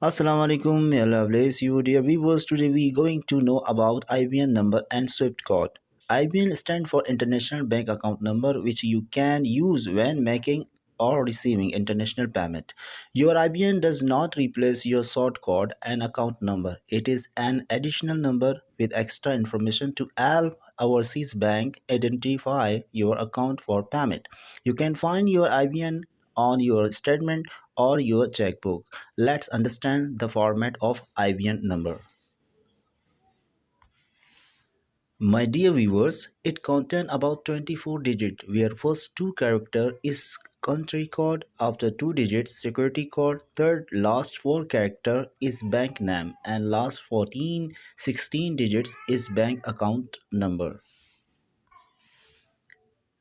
Assalamu alaikum, may Allah bless you, dear viewers. Today we going to know about IBAN number and SWIFT code. IBAN stands for International Bank Account Number, which you can use when making or receiving international payment. Your IBAN does not replace your sort code and account number. It is an additional number with extra information to help overseas bank identify your account for payment. You can find your IBAN on your statement or your checkbook. Let's understand the format of IBAN number. My dear viewers, it contains about 24 digits where first two character is country code, after 2 digits security code, third last 4 character is bank name and last 16 digits is bank account number.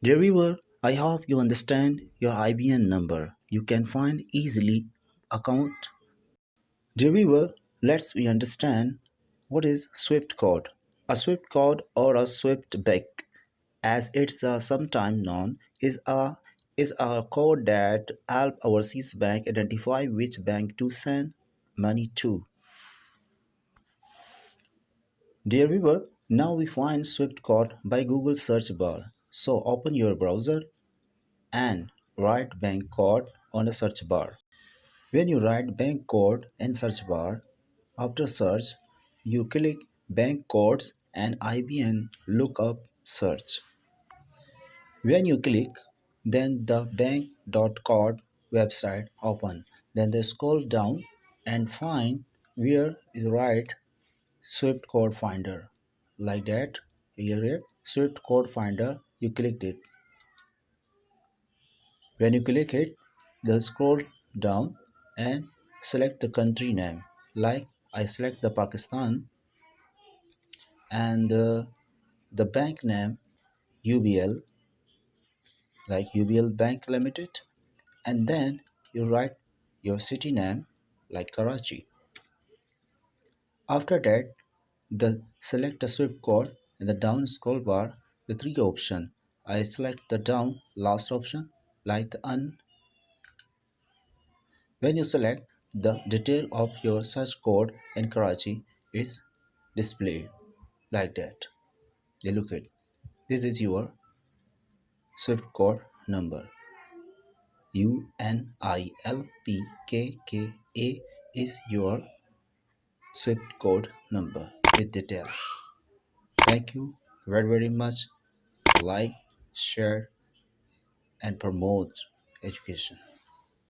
Dear viewer, I hope you understand your IBAN number. You can find easily account. Dear viewer, let's we understand what is Swift code. A Swift code or a Swift BEC, as it's sometimes known, is a code that help overseas bank identify which bank to send money to. Dear viewer, now we find Swift code by Google search bar. So open your browser and write bank code on the search bar. When you write bank code in search bar, after search, you click bank codes and IBAN lookup search. When you click, then the bank.code website open. Then they scroll down and find where you write Swift code finder. Like that, here Swift code finder, you click it. When you click it, they scroll down and select the country name. Like I select the Pakistan and the bank name UBL, like UBL Bank Limited, and then you write your city name like Karachi. After that, the select the Swift code in the down scroll bar, the three option. I select the down last option like the un. When you select, the detail of your search code in Karachi is displayed like that. You look at this is your Swift code number. UNILPKKA is your Swift code number with detail. Thank you very much. Like, share, and promote education.